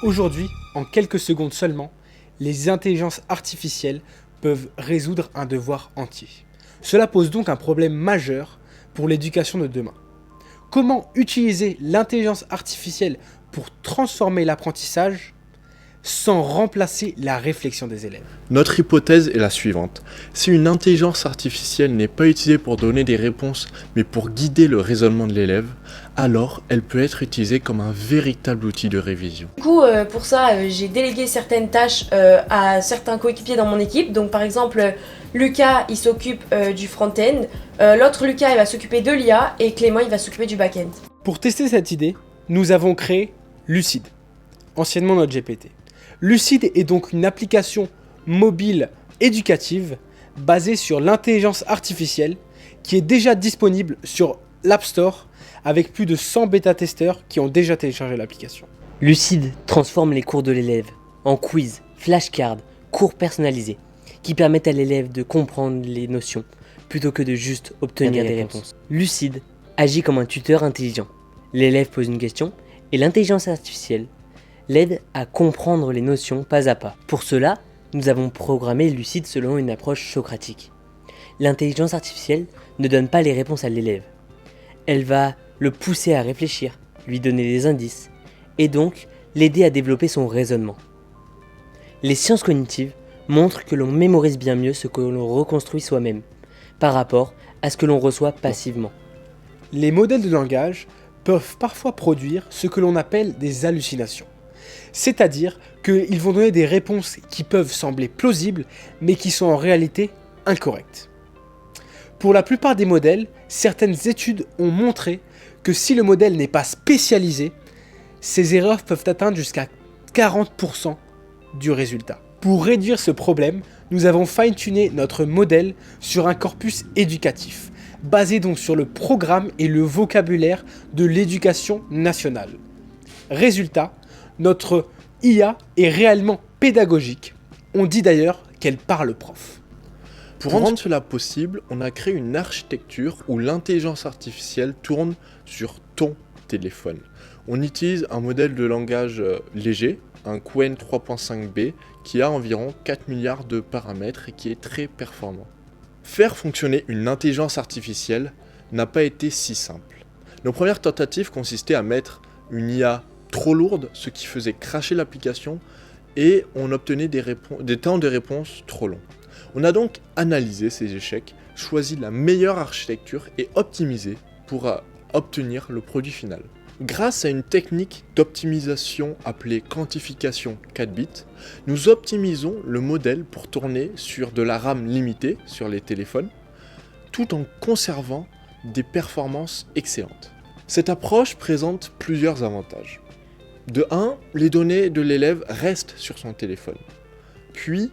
Aujourd'hui, en quelques secondes seulement, les intelligences artificielles peuvent résoudre un devoir entier. Cela pose donc un problème majeur pour l'éducation de demain. Comment utiliser l'intelligence artificielle pour transformer l'apprentissage sans remplacer la réflexion des élèves? Notre hypothèse est la suivante. Si une intelligence artificielle n'est pas utilisée pour donner des réponses, mais pour guider le raisonnement de l'élève, alors elle peut être utilisée comme un véritable outil de révision. Du coup, pour ça, j'ai délégué certaines tâches à certains coéquipiers dans mon équipe. Donc par exemple, Lucas, il s'occupe du front-end, l'autre Lucas, il va s'occuper de l'IA, et Clément, il va s'occuper du back-end. Pour tester cette idée, nous avons créé Lucide, anciennement notre GPT. Lucide est donc une application mobile éducative basée sur l'intelligence artificielle qui est déjà disponible sur l'App Store avec plus de 100 bêta-testeurs qui ont déjà téléchargé l'application. Lucide transforme les cours de l'élève en quiz, flashcards, cours personnalisés qui permettent à l'élève de comprendre les notions plutôt que de juste obtenir des réponses. Lucide agit comme un tuteur intelligent. L'élève pose une question et l'intelligence artificielle l'aide à comprendre les notions pas à pas. Pour cela, nous avons programmé Lucide selon une approche socratique. L'intelligence artificielle ne donne pas les réponses à l'élève. Elle va le pousser à réfléchir, lui donner des indices, et donc l'aider à développer son raisonnement. Les sciences cognitives montrent que l'on mémorise bien mieux ce que l'on reconstruit soi-même, par rapport à ce que l'on reçoit passivement. Les modèles de langage peuvent parfois produire ce que l'on appelle des hallucinations. C'est-à-dire qu'ils vont donner des réponses qui peuvent sembler plausibles, mais qui sont en réalité incorrectes. Pour la plupart des modèles, certaines études ont montré que si le modèle n'est pas spécialisé, ces erreurs peuvent atteindre jusqu'à 40% du résultat. Pour réduire ce problème, nous avons fine-tuné notre modèle sur un corpus éducatif, basé donc sur le programme et le vocabulaire de l'éducation nationale. Résultat, notre IA est réellement pédagogique. On dit d'ailleurs qu'elle parle prof. Pour rendre cela possible, on a créé une architecture où l'intelligence artificielle tourne sur ton téléphone. On utilise un modèle de langage léger, un Qwen 3.5b, qui a environ 4 milliards de paramètres et qui est très performant. Faire fonctionner une intelligence artificielle n'a pas été si simple. Nos premières tentatives consistaient à mettre une IA trop lourde, ce qui faisait cracher l'application, et on obtenait des temps de réponse trop longs. On a donc analysé ces échecs, choisi la meilleure architecture et optimisé pour obtenir le produit final. Grâce à une technique d'optimisation appelée quantification 4 bits, nous optimisons le modèle pour tourner sur de la RAM limitée sur les téléphones, tout en conservant des performances excellentes. Cette approche présente plusieurs avantages. De 1, les données de l'élève restent sur son téléphone. Puis,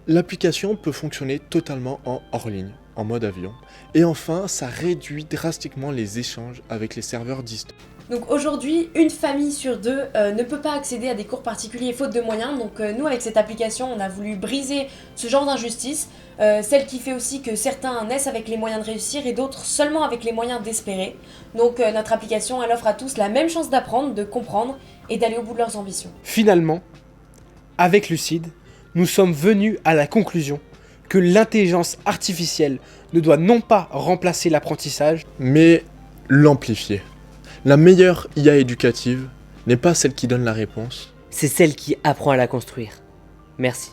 l'application peut fonctionner totalement en hors ligne, en mode avion. Et enfin, ça réduit drastiquement les échanges avec les serveurs distants. Donc aujourd'hui, une famille sur deux ne peut pas accéder à des cours particuliers faute de moyens. Donc nous, avec cette application, on a voulu briser ce genre d'injustice, celle qui fait aussi que certains naissent avec les moyens de réussir et d'autres seulement avec les moyens d'espérer. Donc notre application, elle offre à tous la même chance d'apprendre, de comprendre et d'aller au bout de leurs ambitions. Finalement, avec Lucide, nous sommes venus à la conclusion que l'intelligence artificielle ne doit non pas remplacer l'apprentissage, mais l'amplifier. La meilleure IA éducative n'est pas celle qui donne la réponse, C'est celle qui apprend à la construire. Merci.